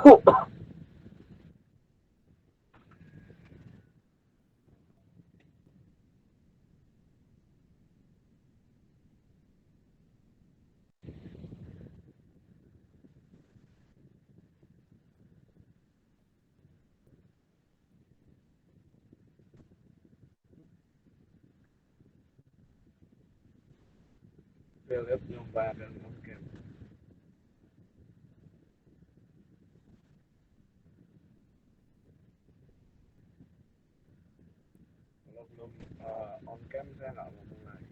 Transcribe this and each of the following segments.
Saya lihat belum bayar mungkin. Kalau belum on cam saya nggak mau mulai.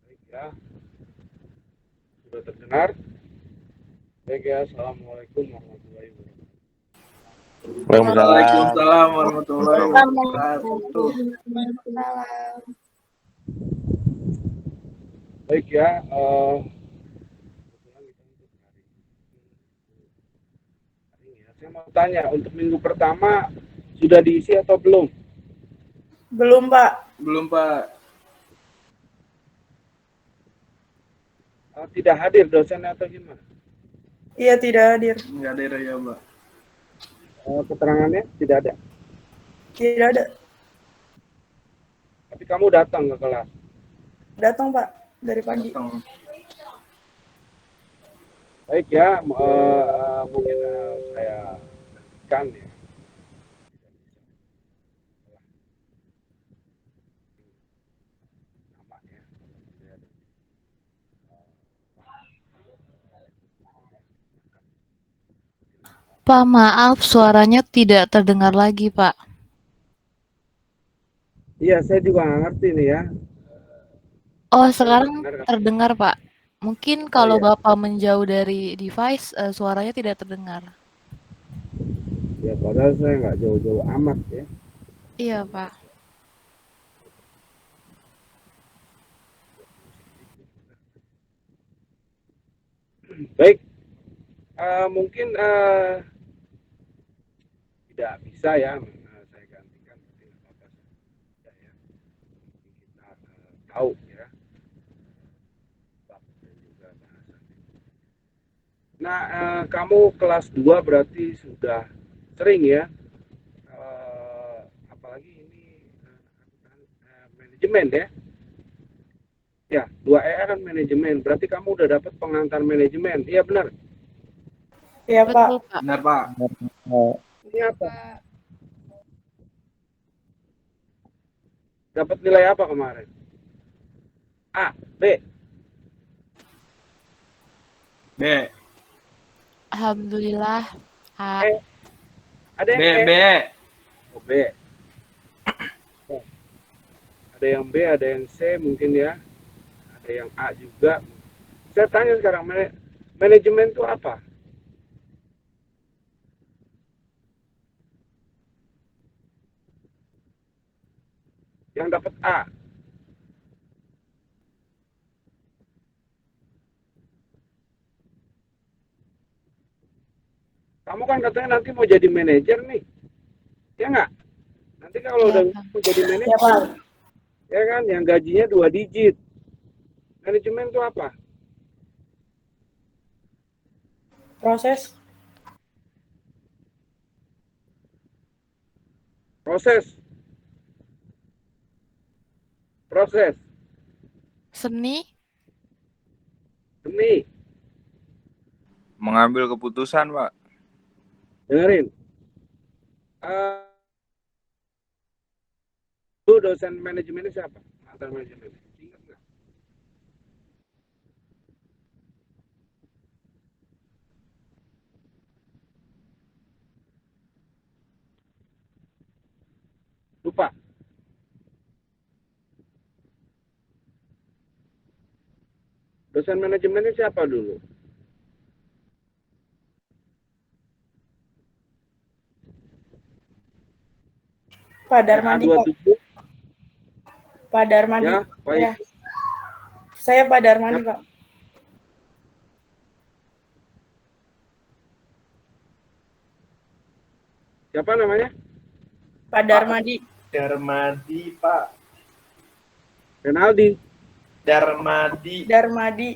Baik ya, sudah terdengar. Baik ya, assalamualaikum warahmatullahi wabarakatuh. Waalaikumsalam. Waalaikumsalam warahmatullahi wabarakatuh. Waalaikumsalam. Baik ya, kebetulan kita untuk hari ini ya. Saya mau tanya, untuk minggu pertama sudah diisi atau belum? Belum, Pak. Belum, Pak. Tidak hadir dosennya atau gimana? Iya, tidak hadir. Nggak ada ya, Pak. Keterangannya tidak ada. Tidak ada. Tapi kamu datang ke kelas. Datang, Pak, dari pagi. Datang. Baik ya, mungkin saya kan ya. Namanya. Pak, maaf, suaranya tidak terdengar lagi, Pak. Iya, saya juga nggak ngerti nih ya. Oh, Saya sekarang dengar kan? terdengar, Pak. Mungkin Oh kalau iya, Bapak menjauh dari device, suaranya tidak terdengar. ya padahal saya nggak jauh-jauh amat ya. Iya, Pak. Baik, mungkin tidak bisa ya, saya gantikan, tapi nggak apa-apa saja ya. Kita tahu ya, bab dan juga bahasannya. Nah, kamu kelas 2 berarti sudah sering ya, apalagi ini manajemen ya. Ya, 2 kan manajemen. Berarti kamu udah dapat pengantar manajemen. Iya benar. Iya, Pak. Betul, Pak. Benar, Pak. Ini apa? Dapat nilai apa kemarin? A, B. B. Alhamdulillah, A. E. Ada yang B. E. B. Oh, B. Ada yang B, ada yang C mungkin ya. Ada yang A juga. Saya tanya sekarang, manajemen itu apa? Yang dapat A. Kamu kan katanya nanti mau jadi manajer nih. Ya nggak? Nanti kalau Iya, udah Pak. mau jadi Iya, manajer, Pak. ya kan, yang gajinya 2 digit. Manajemen itu apa? Proses. Proses. Proses. Seni, Seni. mengambil keputusan, Pak. Dengerin. Lu dosen manajemennya siapa? Mantan manajemen. Ingat nggak? Lupa. Dosen manajemennya siapa dulu? Pak Darmadi, Pak. A27. Pak Darmadi. Ya, baik. Ya. Saya Pak Darmadi, Pak. Siapa namanya? Pak Darmadi. Darmadi, Pak. Renaldi. Darmadi. Darmadi.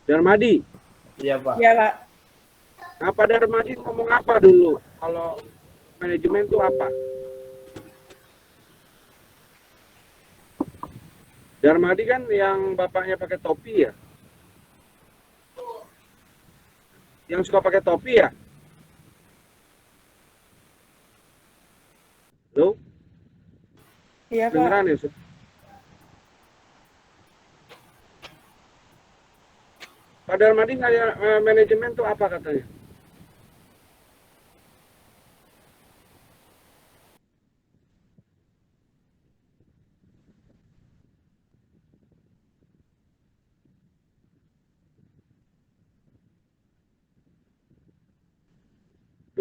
Darmadi. Iya, Pak. Ya, Pak. Nah, Pak Darmadi ngomong apa dulu? Kalau manajemen itu apa? Darmadi kan yang bapaknya pakai topi ya? Yang suka pakai topi ya? Lo? Iya, Pak. Beneran ya? Pak Darmadi nanya manajemen itu apa katanya?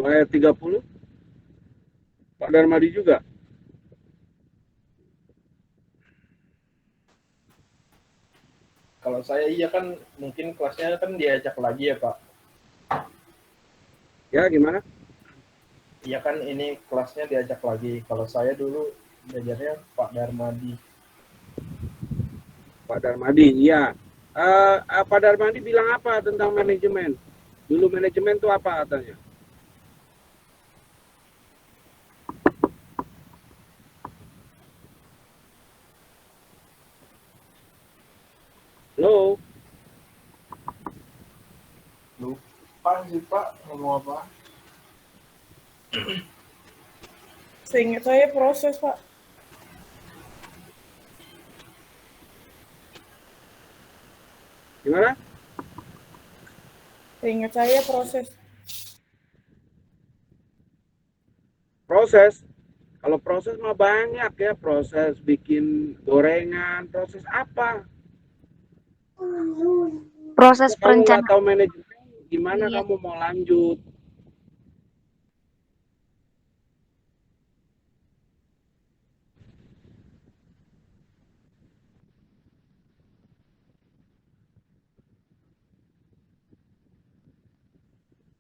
Ayat 30. Pak Darmadi juga. Kalau saya iya kan mungkin kelasnya kan diajak lagi ya, Pak. Ya, gimana? Iya kan ini kelasnya diajak lagi. Kalau saya dulu belajarnya Pak Darmadi. Pak Darmadi, iya. Pak Darmadi bilang apa tentang manajemen? Dulu manajemen itu apa katanya? Halo? Lupa sih, Pak, ngomong apa? Seingat saya proses, Pak. Gimana? Seingat saya proses. Proses. Kalau proses mah banyak ya. Proses bikin gorengan. Proses apa? Proses Ya, kalau nggak perencanaan. tahu manajemen, gimana Iya. kamu mau lanjut?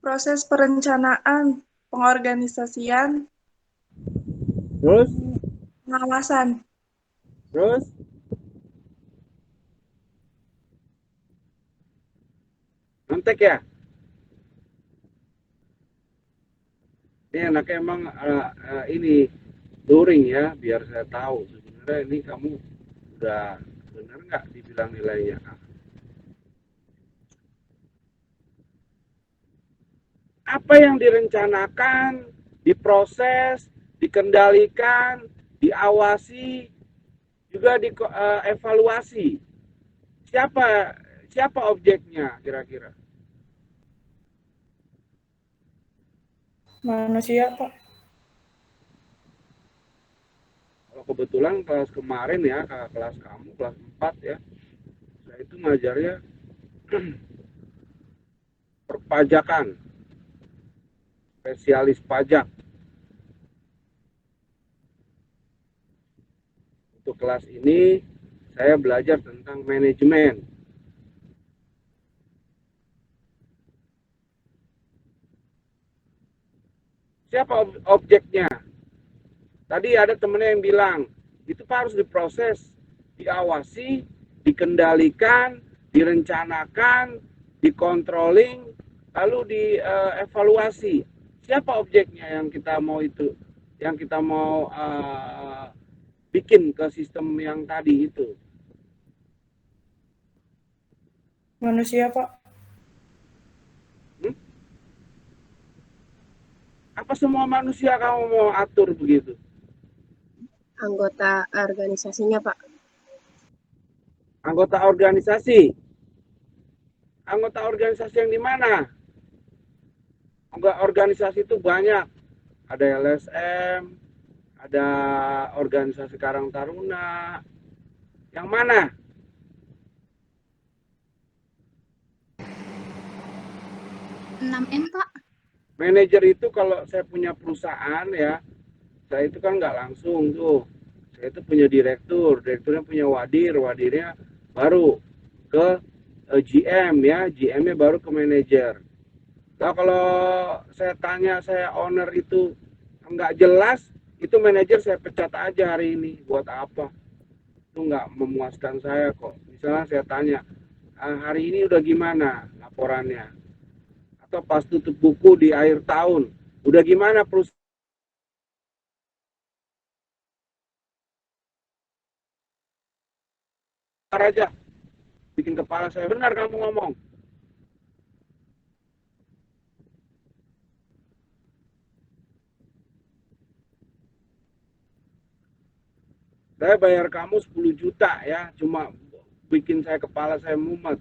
Proses perencanaan, pengorganisasian, Terus? pengawasan. Terus? Mantek ya? Ini anaknya emang ini luring ya, biar saya tahu sebenarnya ini kamu udah benar nggak dibilang nilainya. Apa yang direncanakan, diproses, dikendalikan, diawasi, juga dievaluasi. Siapa objeknya kira-kira? Manusia, Pak. Kalau kebetulan kelas kemarin ya, kelas kamu, kelas 4 ya, saya itu ngajarnya perpajakan, spesialis pajak. Untuk kelas ini, saya belajar tentang manajemen. Siapa objeknya? Tadi ada temennya yang bilang, itu Pak harus diproses, diawasi, dikendalikan, direncanakan, dikontrolling, lalu dievaluasi. Siapa objeknya yang kita mau itu? Yang kita mau bikin ke sistem yang tadi itu? Manusia, Pak. Apa semua manusia kamu mau atur begitu? Anggota organisasinya, Pak. Anggota organisasi? Anggota organisasi yang di mana? Organisasi itu banyak. Ada LSM, ada organisasi Karang Taruna. Yang mana? Pak. Manajer itu kalau saya punya perusahaan ya, saya itu kan nggak langsung tuh. Saya itu punya direktur, direkturnya punya wadir, wadirnya baru ke GM ya, GM-nya baru ke manajer. Nah, kalau saya tanya, saya owner itu nggak jelas, itu manajer saya pecat aja hari ini. Buat apa? Itu nggak memuaskan saya kok. Misalnya saya tanya, hari ini udah gimana laporannya? Atau pas tutup buku di akhir tahun, udah gimana perusahaan aja? Bikin kepala saya, benar kamu ngomong. Saya bayar kamu 10 juta ya, cuma bikin kepala saya mumet.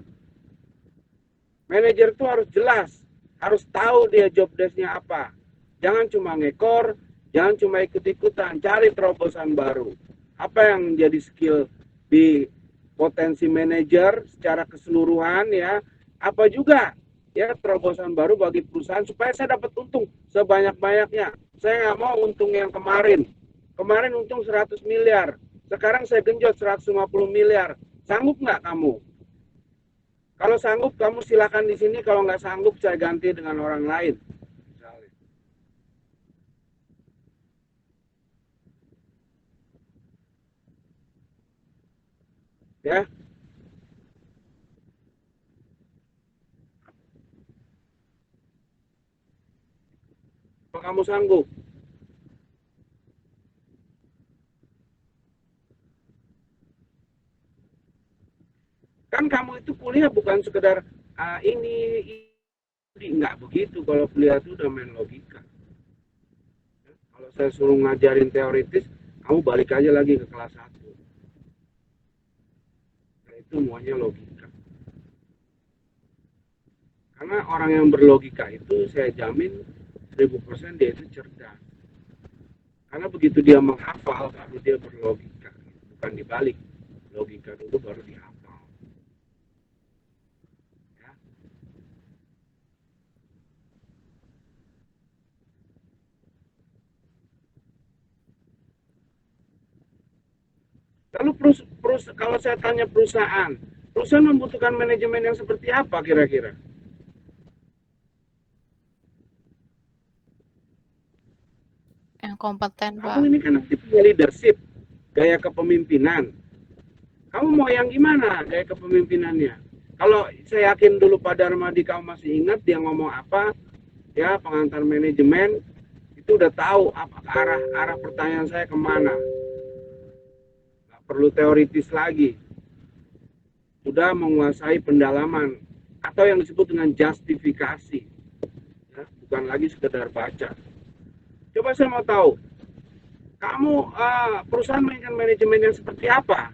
Manajer itu harus jelas, harus tahu dia job desk-nya apa. Jangan cuma ngekor, jangan cuma ikut-ikutan, cari terobosan baru. Apa yang jadi skill di potensi manajer secara keseluruhan ya, apa juga ya terobosan baru bagi perusahaan supaya saya dapat untung sebanyak-banyaknya. Saya nggak mau untung yang kemarin. Kemarin untung 100 miliar, sekarang saya genjot 150 miliar. Sanggup nggak kamu? Kalau sanggup, kamu silakan di sini. Kalau nggak sanggup, saya ganti dengan orang lain. Ya. Kalau kamu sanggup. Kan kamu itu kuliah bukan sekedar ini nggak begitu. Kalau kuliah itu udah main logika. Kalau saya suruh ngajarin teoritis, kamu balik aja lagi ke kelas 1. Nah, itu semuanya logika. Karena orang yang berlogika itu saya jamin 1000% dia itu cerdas. Karena begitu dia menghafal, baru dia berlogika. Bukan dibalik. Logika dulu baru dihafal. Lalu kalau saya tanya perusahaan membutuhkan manajemen yang seperti apa kira-kira? Yang kompeten, Pak. Kamu ini kan nanti punya leadership, gaya kepemimpinan. Kamu mau yang gimana gaya kepemimpinannya? Kalau saya yakin dulu Pak Darmadi kamu masih ingat dia ngomong apa, ya pengantar manajemen, itu udah tahu apa arah pertanyaan saya kemana. Perlu teoritis lagi, sudah menguasai pendalaman atau yang disebut dengan justifikasi ya, bukan lagi sekedar baca. Coba saya mau tahu, kamu perusahaan mainkan manajemen yang seperti apa?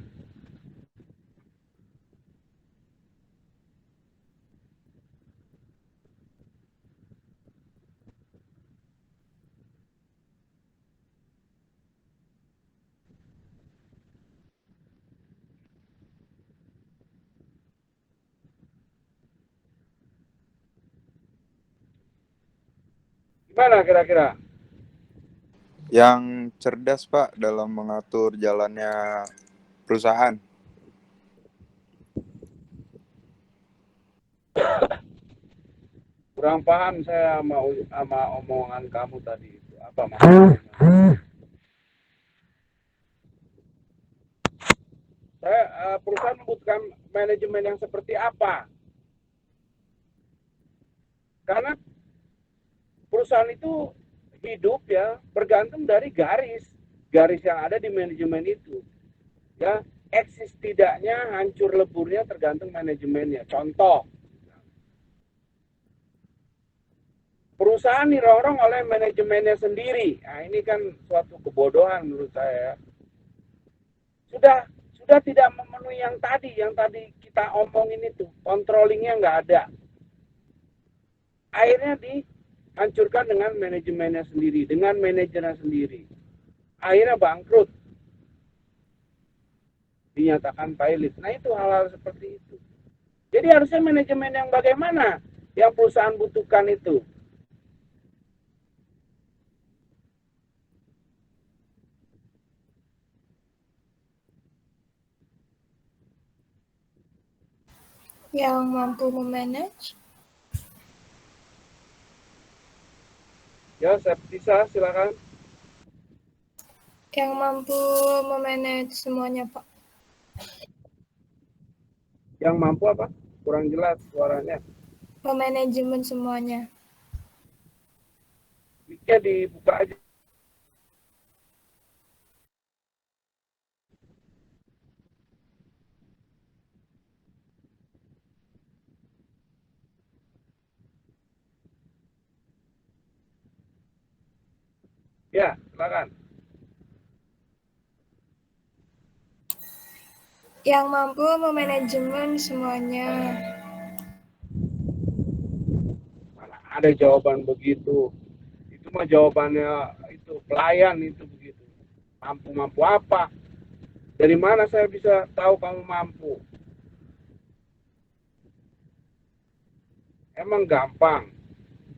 Gimana kira-kira? Yang cerdas, Pak, dalam mengatur jalannya perusahaan. Kurang paham saya sama omongan kamu tadi itu. Apa maksudnya? Perusahaan membutuhkan manajemen yang seperti apa? Karena perusahaan itu hidup ya bergantung dari garis yang ada di manajemen itu. Ya, eksis tidaknya, hancur leburnya tergantung manajemennya. Contoh, perusahaan dirorong oleh manajemennya sendiri. Nah, ini kan suatu kebodohan menurut saya. Sudah tidak memenuhi yang tadi kita omongin itu, controllingnya nggak ada. Akhirnya dihancurkan dengan manajemennya sendiri, dengan manajernya sendiri. Akhirnya bangkrut, dinyatakan pilot. Nah, itu hal-hal seperti itu. Jadi harusnya manajemen yang bagaimana yang perusahaan butuhkan itu. Yang mampu memanage. Ya, bisa silakan. Yang mampu memanage semuanya, Pak. Yang mampu apa? Kurang jelas suaranya. Memanajemen semuanya. Mic-nya dibuka aja. Ya, silakan. Yang mampu memanajemen semuanya. Mana ada jawaban begitu. Itu mah jawabannya itu pelayan itu begitu. Mampu apa? Dari mana saya bisa tahu kamu mampu? Emang gampang.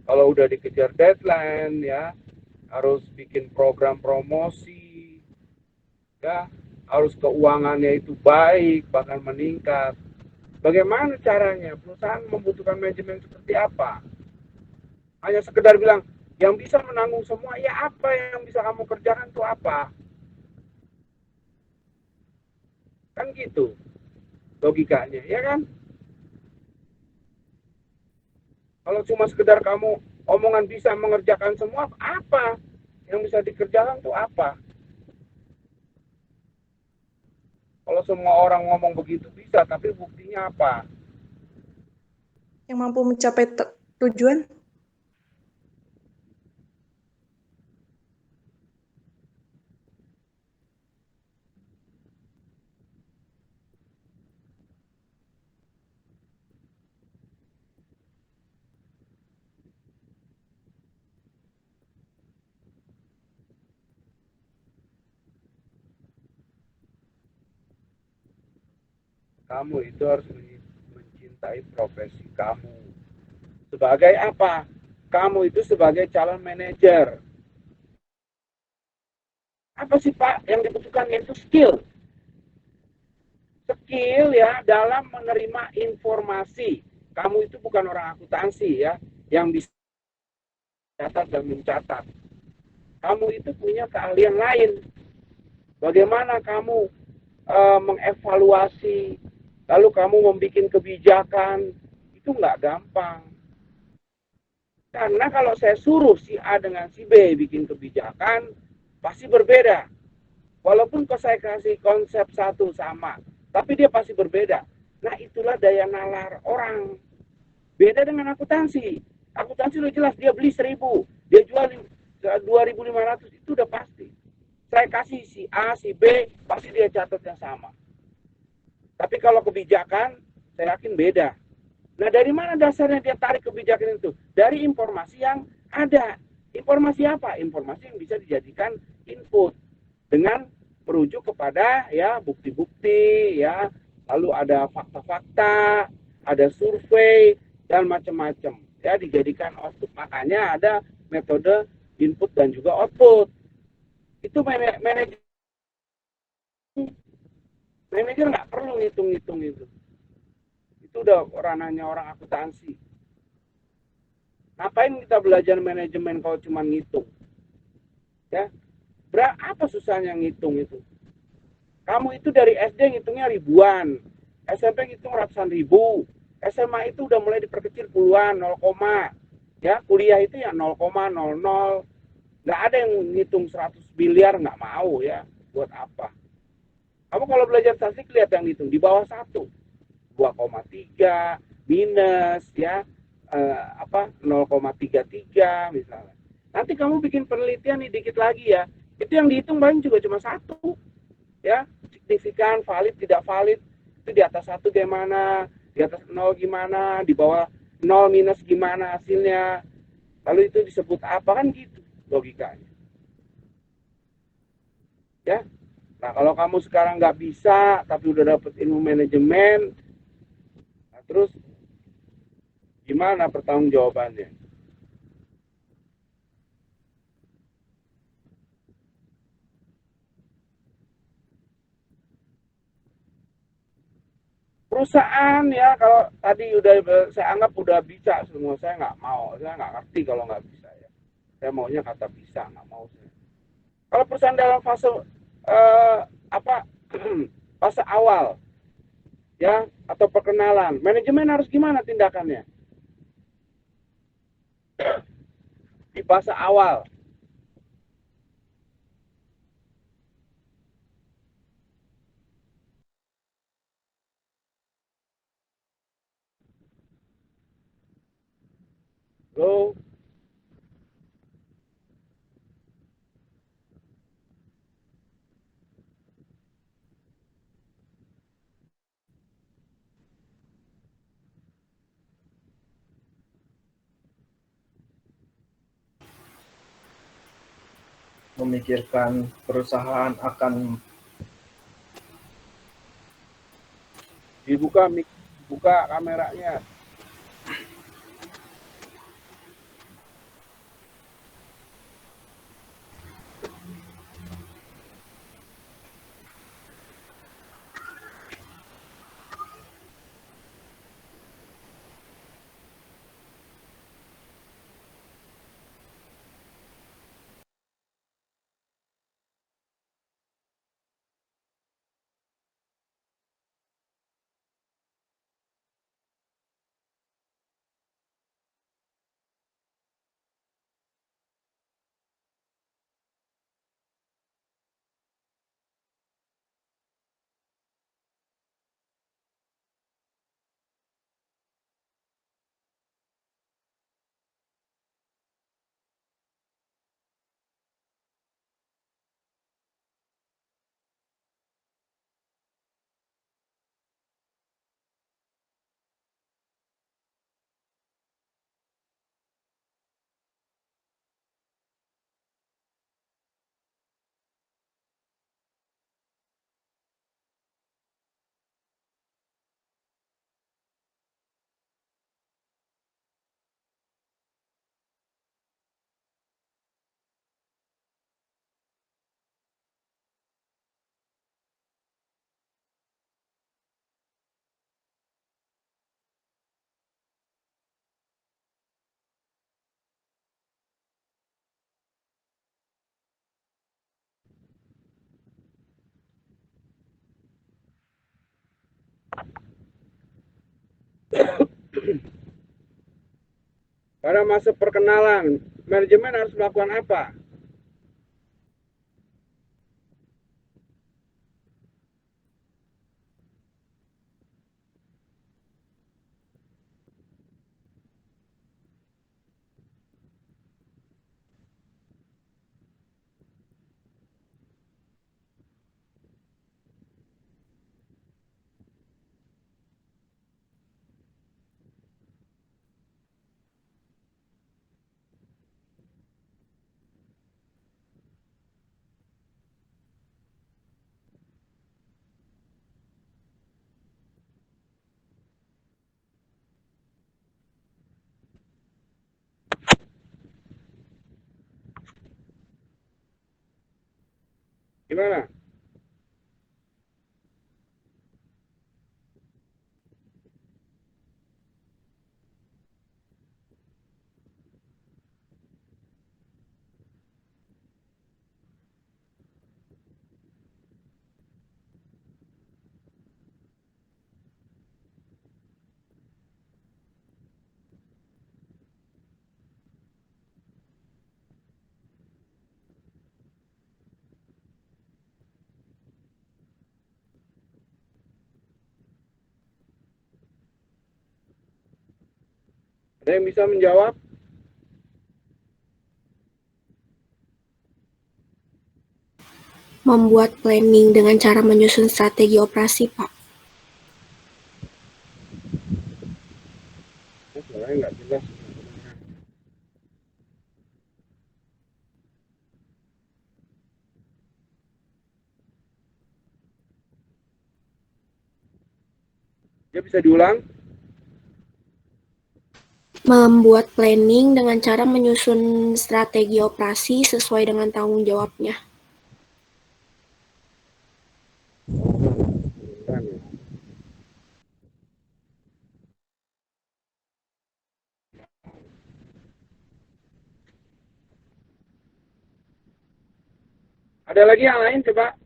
Kalau udah dikejar deadline ya, harus bikin program promosi, ya, harus keuangannya itu baik, bahkan meningkat. Bagaimana caranya? Perusahaan membutuhkan manajemen seperti apa? Hanya sekedar bilang, yang bisa menanggung semua, ya apa yang bisa kamu kerjakan itu apa? Kan gitu logikanya, ya kan? Kalau cuma sekedar kamu omongan bisa mengerjakan semua, apa yang bisa dikerjakan itu apa? Kalau semua orang ngomong begitu bisa, tapi buktinya apa? Yang mampu mencapai tujuan. Kamu itu harus mencintai profesi kamu. Sebagai apa? Kamu itu sebagai calon manajer. Apa sih Pak yang dibutuhkan? Itu skill. Skill ya dalam menerima informasi. Kamu itu bukan orang akuntansi ya, yang bisa catat dan mencatat. Kamu itu punya keahlian lain. Bagaimana kamu mengevaluasi, lalu kamu membuat kebijakan, itu nggak gampang. Karena kalau saya suruh si A dengan si B bikin kebijakan, pasti berbeda. Walaupun saya kasih konsep satu sama, tapi dia pasti berbeda. Nah, itulah daya nalar orang. Beda dengan akuntansi. Akuntansi udah jelas, dia beli 1.000, dia jual 2.500, itu udah pasti. Saya kasih si A, si B, pasti dia catatnya sama. Tapi kalau kebijakan, saya yakin beda. Nah, dari mana dasarnya dia tarik kebijakan itu? Dari informasi yang ada. Informasi apa? Informasi yang bisa dijadikan input dengan merujuk kepada ya bukti-bukti ya, lalu ada fakta-fakta, ada survei dan macam-macam ya dijadikan output. Makanya ada metode input dan juga output. Itu manajer nggak perlu ngitung-ngitung itu. Itu udah ranahnya orang akuntansi. Ngapain kita belajar manajemen kalau cuma ngitung? Ya, apa susahnya ngitung itu? Kamu itu dari SD ngitungnya ribuan, SMP ngitung ratusan ribu, SMA itu udah mulai diperkecil puluhan, 0, ya kuliah itu ya 0,00. Nggak ada yang ngitung 100 miliar, nggak mau ya. Buat apa? Kamu kalau belajar statistik lihat yang ngitung di bawah 1, 2,3 minus ya, apa 0,33 misalnya. Nanti kamu bikin penelitian nih dikit lagi ya. Itu yang dihitung paling juga cuma satu, ya, signifikan, valid, tidak valid. Itu di atas satu gimana, di atas 0 gimana, di bawah 0 minus gimana hasilnya. Lalu itu disebut apa, kan gitu logikanya. Ya. Nah, kalau kamu sekarang nggak bisa tapi udah dapet ilmu manajemen, nah terus gimana pertanggungjawabannya? Perusahaan ya, kalau tadi udah saya anggap udah bisa semua, saya nggak mau, saya nggak ngerti kalau nggak bisa ya. Saya maunya kata bisa, nggak mau saya. Kalau perusahaan dalam fase eh, apa fase awal ya atau perkenalan, manajemen harus gimana tindakannya di fase awal? Lo Memikirkan perusahaan akan dibuka buka kameranya. Pada masa perkenalan, manajemen harus melakukan apa? Gimana? Ada yang bisa menjawab? Membuat planning dengan cara menyusun strategi operasi, Pak. Suaranya nggak jelas. Ya, bisa diulang? Membuat planning dengan cara menyusun strategi operasi sesuai dengan tanggung jawabnya. Beneran ya. Ada lagi yang lain coba?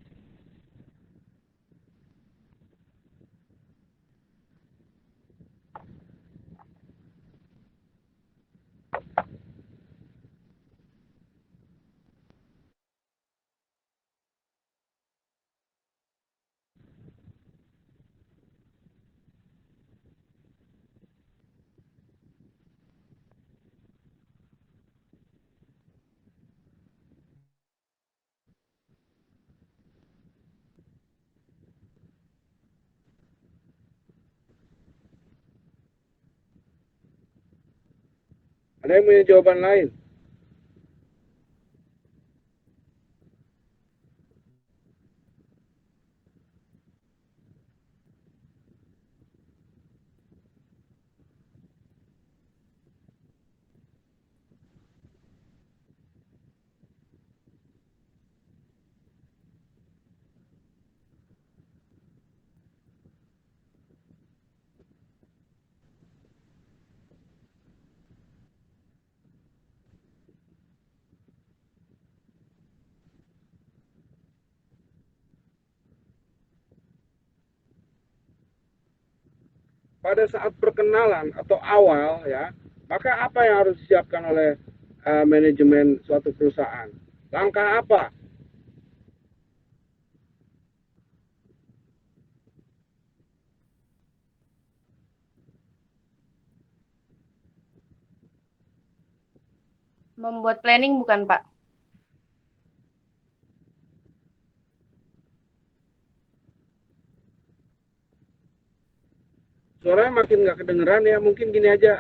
Ada yang punya jawaban lain? Pada saat perkenalan atau awal ya, maka apa yang harus disiapkan oleh manajemen suatu perusahaan? Langkah apa? Membuat planning bukan, Pak? Suaranya makin nggak kedengeran ya. Mungkin gini aja,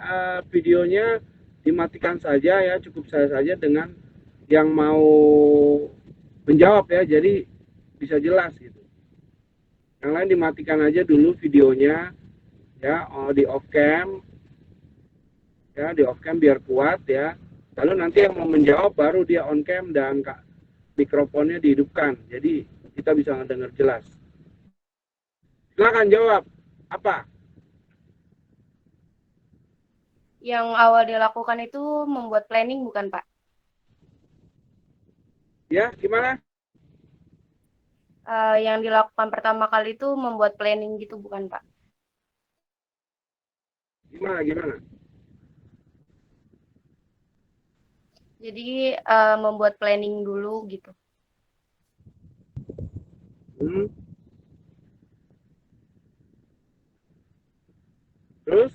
videonya dimatikan saja ya, cukup saya saja dengan yang mau menjawab ya, jadi bisa jelas gitu. Yang lain dimatikan aja dulu videonya ya, di off cam ya, di off cam biar kuat ya. Lalu nanti yang mau menjawab baru dia on cam dan mikrofonnya dihidupkan, jadi kita bisa mendengar jelas. Silakan jawab apa? Yang awal dilakukan itu membuat planning bukan, Pak? Ya, gimana? Yang dilakukan pertama kali itu membuat planning gitu bukan, Pak? Gimana? Jadi membuat planning dulu gitu. Terus?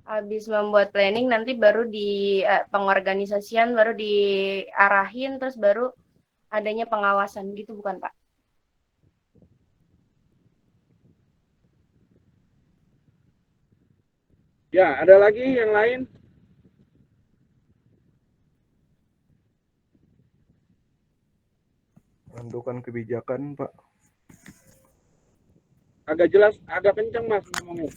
Habis membuat planning nanti baru di pengorganisasian baru diarahin terus baru adanya pengawasan gitu bukan, Pak? Ya, ada lagi yang lain? Menentukan kebijakan, Pak. Agak jelas, agak kencang Mas ngomongnya.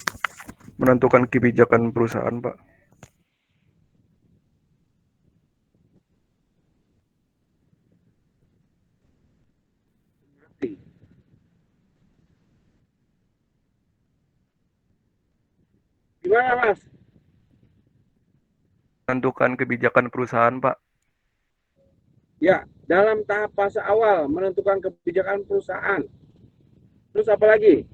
Menentukan kebijakan perusahaan, Pak. Gimana Mas? Menentukan kebijakan perusahaan, Pak. Ya, dalam tahap fase awal menentukan kebijakan perusahaan. Terus apa lagi?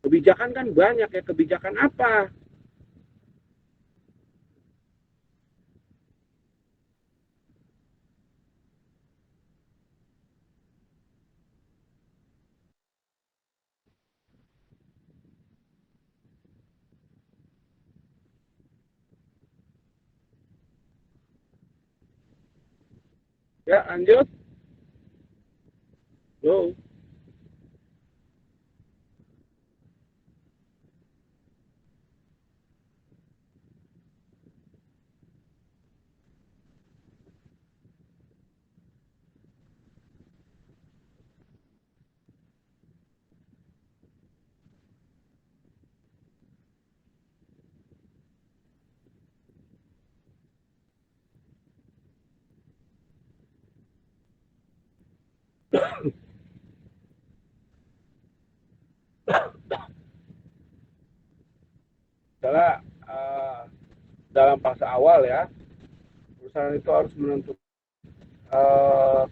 Kebijakan kan banyak ya, kebijakan apa Ya, lanjut. Go. Misalnya dalam fase awal ya, perusahaan itu harus menentukan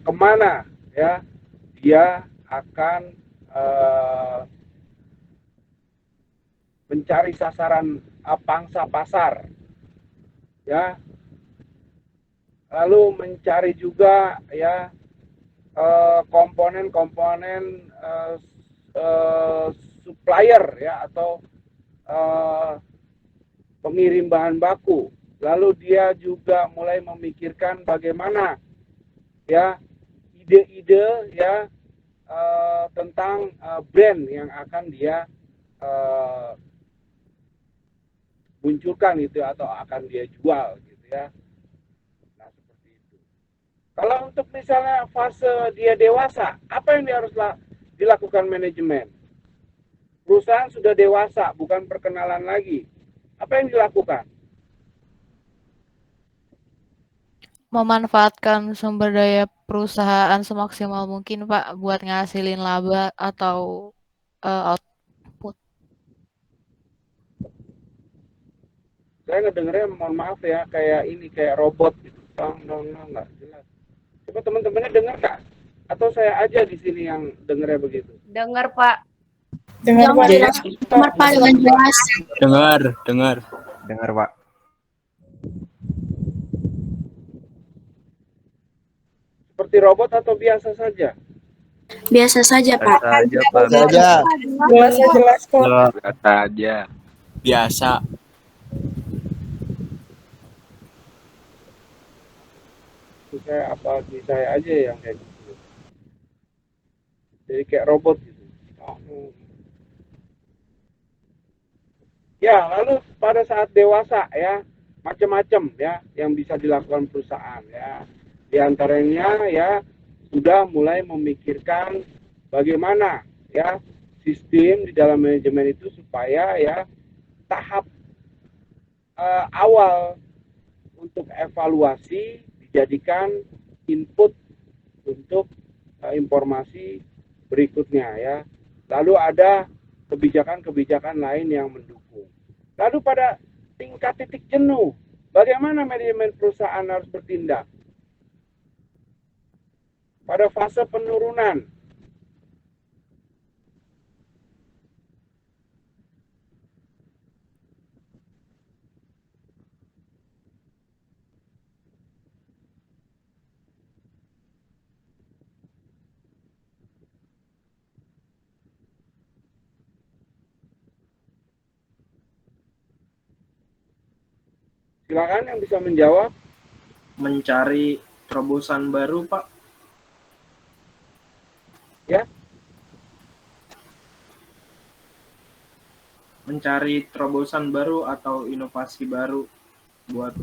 kemana ya dia akan mencari sasaran pangsa pasar ya, lalu mencari juga ya komponen-komponen supplier ya atau pengirim bahan baku. Lalu dia juga mulai memikirkan bagaimana ya ide-ide ya tentang brand yang akan dia munculkan gitu atau akan dia jual gitu ya. Nah, seperti itu. Kalau untuk misalnya fase dia dewasa, apa yang dia harus dilakukan manajemen? Perusahaan sudah dewasa, bukan perkenalan lagi. Apa yang dilakukan? Memanfaatkan sumber daya perusahaan semaksimal mungkin, Pak, buat ngasilin laba atau output. Saya ngedengernya, mohon maaf ya, kayak ini, kayak robot gitu. Nggak jelas. Coba teman-temannya dengar nggak? Atau saya aja di sini yang dengernya begitu? Dengar, Pak. Dengar, Pak. Jelas. Dengar, Pak, dengan jelas. Dengar. Dengar, Pak. Seperti robot atau biasa saja? Biasa saja, Pak. Biasa aja, Pak. Jelas kok. Biasa aja. Biasa. Saya aja yang kayak gitu. Jadi kayak robot gitu. Ya, lalu pada saat dewasa ya, macam-macam ya yang bisa dilakukan perusahaan ya. Di antaranya ya sudah mulai memikirkan bagaimana ya sistem di dalam manajemen itu supaya ya tahap awal untuk evaluasi dijadikan input untuk informasi berikutnya ya. Lalu ada kebijakan-kebijakan lain yang mendukung. Lalu pada tingkat titik jenuh, bagaimana manajemen perusahaan harus bertindak? Pada fase penurunan, silakan yang bisa menjawab. Mencari terobosan baru, Pak. Ya. Mencari terobosan baru atau inovasi baru buat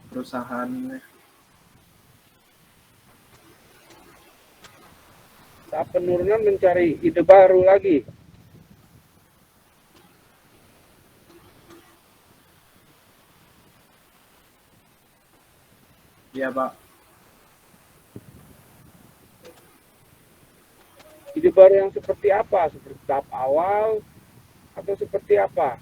perusahaan. Saat penurunan mencari ide baru lagi. Ya, Pak. Ide baru yang seperti apa? Seperti tahap awal atau seperti apa?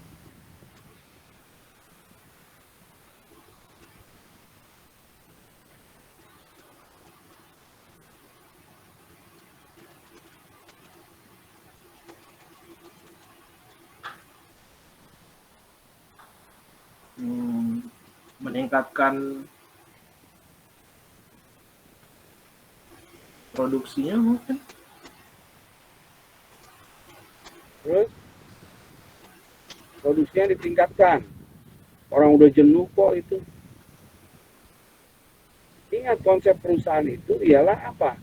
Meningkatkan produksinya mungkin. Terus produksinya ditingkatkan. Orang udah jenuh kok itu. Ingat konsep perusahaan itu ialah apa?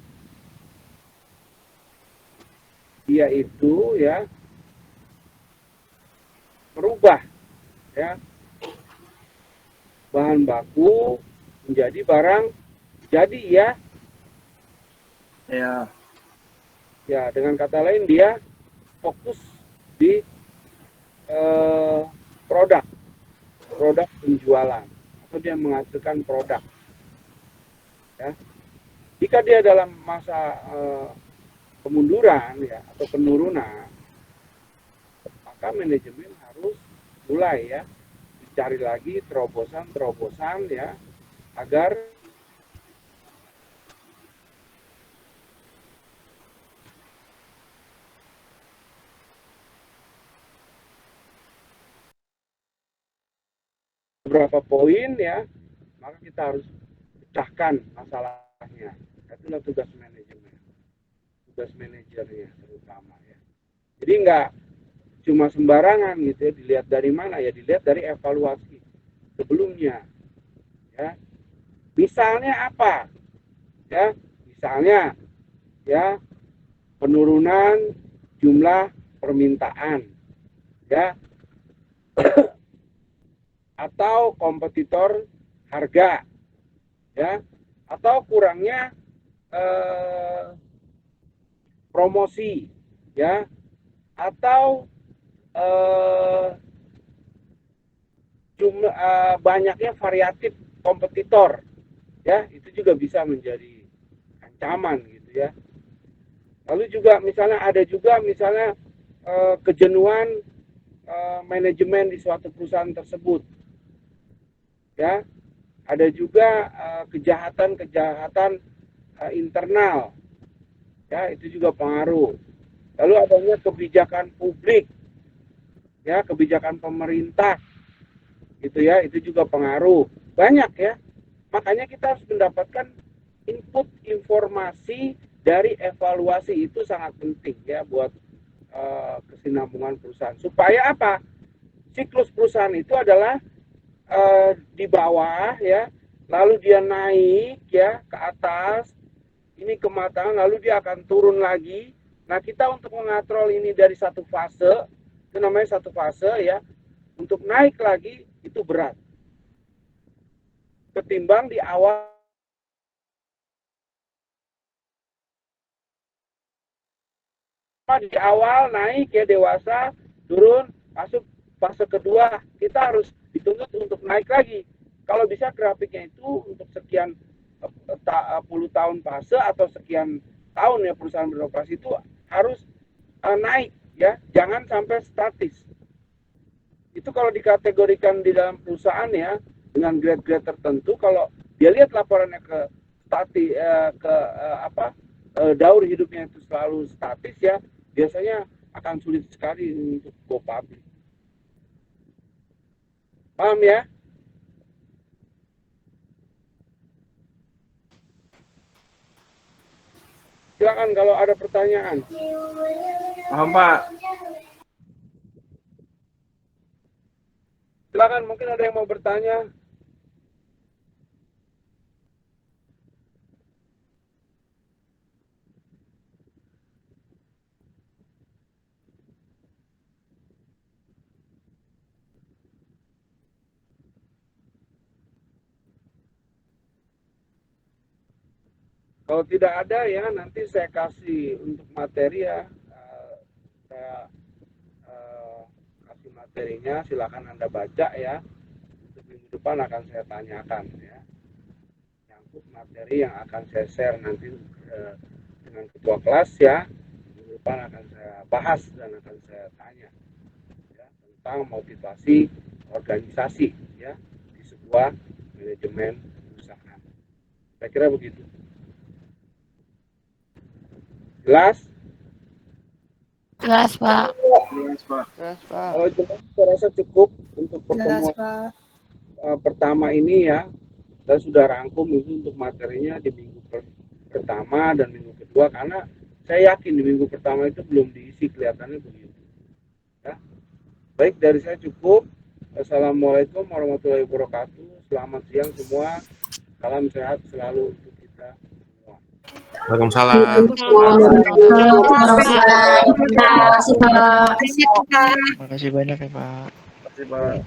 Dia itu ya merubah ya bahan baku menjadi barang jadi ya. Ya. Ya, dengan kata lain dia fokus di produk penjualan atau dia menghasilkan produk. Ya. Jika dia dalam masa kemunduran ya atau penurunan, maka manajemen harus mulai ya dicari lagi terobosan ya agar beberapa poin ya, maka kita harus pecahkan masalahnya. Itulah tugas manajemen, tugas manajernya terutama ya. Jadi nggak cuma sembarangan gitu ya, dilihat dari mana ya, dilihat dari evaluasi sebelumnya ya. Misalnya apa ya, misalnya ya penurunan jumlah permintaan ya atau kompetitor harga ya atau kurangnya promosi ya atau banyaknya variatif kompetitor ya, itu juga bisa menjadi ancaman gitu ya. Lalu juga misalnya ada juga misalnya kejenuhan manajemen di suatu perusahaan tersebut ya, ada juga kejahatan internal ya, itu juga pengaruh. Lalu adanya kebijakan publik ya, kebijakan pemerintah gitu ya, itu juga pengaruh. Banyak ya, makanya kita harus mendapatkan input informasi dari evaluasi, itu sangat penting ya buat kesinambungan perusahaan. Supaya apa? Siklus perusahaan itu adalah di bawah ya, lalu dia naik ya ke atas, ini kematangan, lalu dia akan turun lagi. Nah, kita untuk mengatrol ini dari satu fase, itu namanya satu fase ya, untuk naik lagi itu berat ketimbang di awal. Di awal naik ya, dewasa, turun, masuk fase kedua, kita harus dituntut untuk naik lagi. Kalau bisa grafiknya itu untuk sekian puluh tahun fase atau sekian tahun ya perusahaan beroperasi itu harus naik ya, jangan sampai statis. Itu kalau dikategorikan di dalam perusahaan ya dengan grade-grade tertentu, kalau dia lihat laporannya ke daur hidupnya itu selalu statis ya, biasanya akan sulit sekali untuk go public. Paham ya? Silakan kalau ada pertanyaan. Paham, Pak. Silakan, mungkin ada yang mau bertanya. Kalau tidak ada ya nanti saya kasih untuk materi ya, saya kasih materinya, silakan Anda baca ya. Untuk minggu depan akan saya tanyakan ya, nyangkut materi yang akan saya share nanti dengan ketua kelas ya. Minggu depan akan saya bahas dan akan saya tanya ya, tentang motivasi organisasi ya di sebuah manajemen perusahaan. Saya kira begitu. Jelas? Jelas, Pak. Jelas, Pak. Kalau jelas, saya rasa cukup untuk pertemuan pertama ini ya. Saya sudah rangkum itu untuk materinya di minggu pertama dan minggu kedua, karena saya yakin di minggu pertama itu belum diisi, kelihatannya begitu. Ya. Baik, dari saya cukup. Assalamualaikum warahmatullahi wabarakatuh. Selamat siang semua. Salam sehat selalu untuk kita semua. Waalaikumsalam. Waalaikumsalam. Terima kasih, Pak. Makasih banyak ya Pak. Terima kasih, Pak.